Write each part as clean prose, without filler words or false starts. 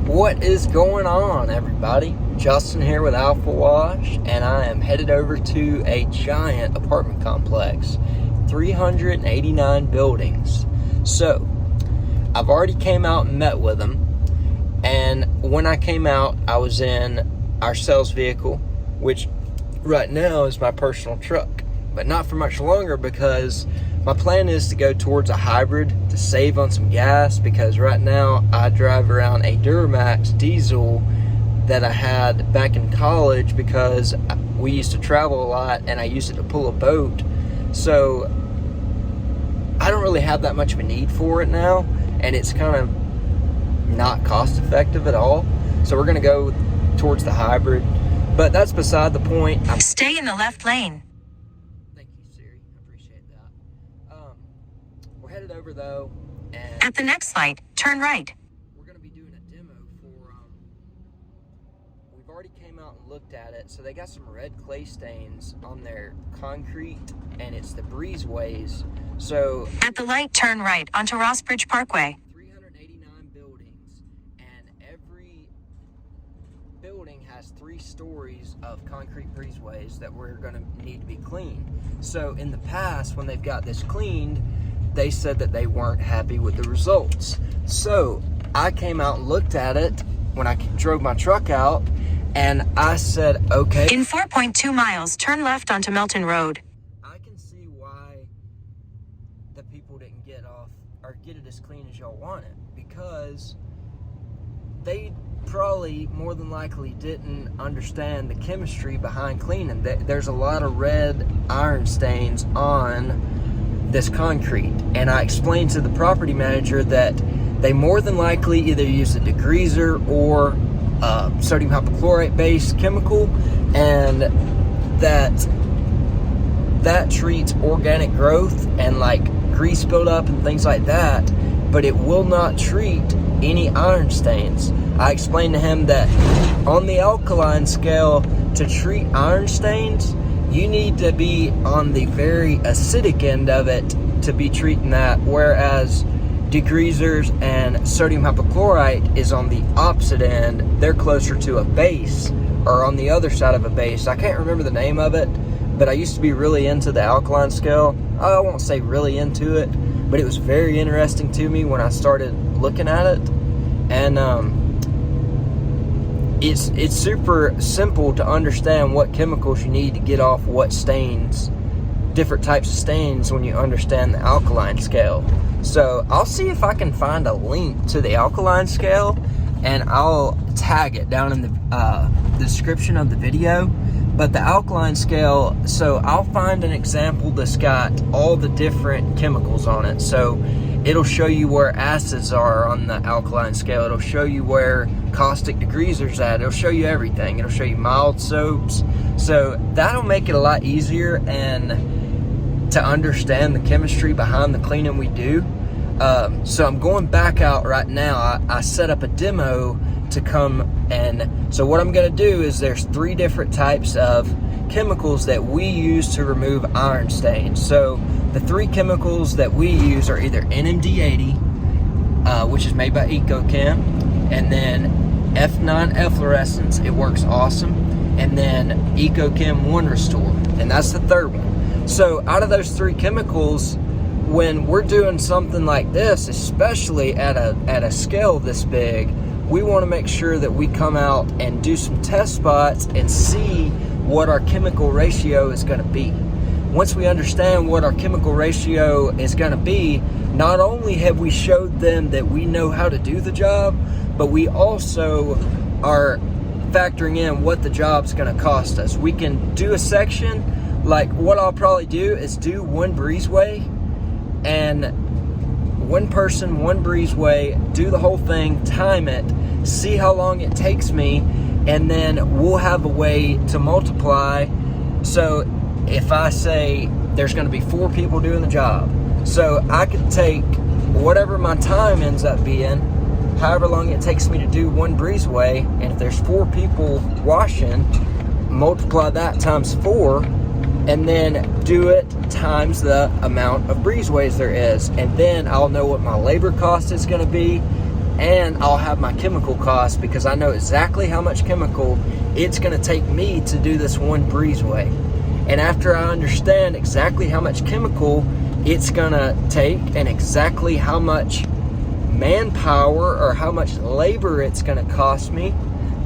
What is going on, everybody? Justin here with Alpha Wash, and I am headed over to a giant apartment complex, 389 buildings. So, I've already came out and met with them, and when I came out, I was in our sales vehicle, which right now is my personal truck, but not for much longer because my plan is to go towards a hybrid to save on some gas, because right now I drive around a Duramax diesel that I had back in college because we used to travel a lot and I used it to pull a boat. So I don't really have that much of a need for it now, and it's kind of not cost effective at all. So we're going to go towards the hybrid, but that's beside the point. Stay in the left lane. We're headed over though, and At the next light, turn right. we're going to be doing a demo for, we've already came out and looked at it. So they got some red clay stains on their concrete, and it's the breezeways. So At the light, turn right onto Rossbridge Parkway. 389 buildings, and every building has 3 stories of concrete breezeways that we're going to need to be cleaned. So in the past, when they've got this cleaned, they said that they weren't happy with the results. So I came out and looked at it when I drove my truck out, and I said, okay. In 4.2 miles, turn left onto Melton Road. I can see why the people didn't get off or get it as clean as y'all want it, because they probably more than likely didn't understand the chemistry behind cleaning. There's a lot of red iron stains on this concrete, and I explained to the property manager that they more than likely either use a degreaser or sodium hypochlorite based chemical, and that treats organic growth and like grease buildup and things like that, but it will not treat any iron stains. I explained to him that on the alkaline scale, to treat iron stains, you need to be on the very acidic end of it to be treating that, whereas degreasers and sodium hypochlorite is on the opposite end. They're closer to a base, or on the other side of a base. I can't remember the name of it, but I used to be really into the alkaline scale. I won't say really into it, but it was very interesting to me when I started looking at it. And it's super simple to understand what chemicals you need to get off what stains, different types of stains, when you understand the alkaline scale. So I'll see if I can find a link to the alkaline scale, and I'll tag it down in the description of the video. But the alkaline scale, so I'll find an example that's got all the different chemicals on it. So it'll show you where acids are on the alkaline scale. It'll show you where caustic degreaser's at. It'll show you everything. It'll show you mild soaps. So that'll make it a lot easier and to understand the chemistry behind the cleaning we do. So I'm going back out right now. I set up a demo to come, and so what I'm going to do is there's 3 different types of chemicals that we use to remove iron stains. So the 3 chemicals that we use are either NMD80, which is made by EcoChem, and then F9 efflorescence, it works awesome, and then EcoChem 1 Restore, and that's the 3rd one. So out of those 3 chemicals, when we're doing something like this, especially at a scale this big, we want to make sure that we come out and do some test spots and see what our chemical ratio is going to be. Once we understand what our chemical ratio is going to be, not only have we showed them that we know how to do the job, but we also are factoring in what the job's going to cost us. We can do a section, like what I'll probably do is do 1 breezeway, and 1 person, 1 breezeway, do the whole thing, time it, see how long it takes me, and then we'll have a way to multiply. So if I say there's going to be 4 people doing the job, so I could take whatever my time ends up being, however long it takes me to do 1 breezeway, and if there's 4 people washing, multiply that times 4, and then do it times the amount of breezeways there is, and then I'll know what my labor cost is going to be, and I'll have my chemical costs because I know exactly how much chemical it's going to take me to do this one breezeway. And after I understand exactly how much chemical it's going to take and exactly how much manpower or how much labor it's going to cost me,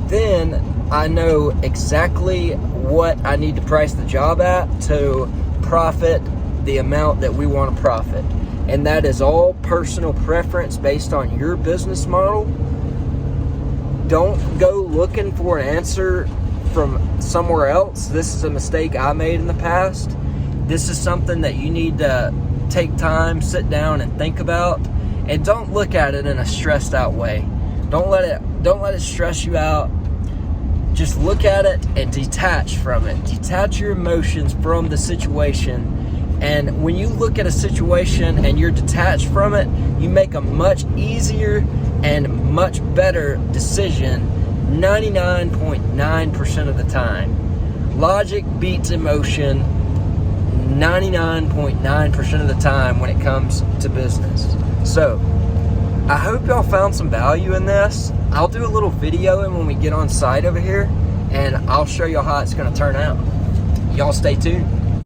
then I know exactly what I need to price the job at to profit the amount that we want to profit. And that is all personal preference based on your business model. Don't go looking for an answer from somewhere else. This is a mistake I made in the past. This is something that you need to take time, sit down and think about, and don't look at it in a stressed out way. Don't let it stress you out. Just look at it and detach from it. Detach your emotions from the situation. And when you look at a situation and you're detached from it, you make a much easier and much better decision 99.9% of the time. Logic beats emotion 99.9% of the time when it comes to business. So, I hope y'all found some value in this. I'll do a little video when we get on site over here, and I'll show y'all how it's going to turn out. Y'all stay tuned.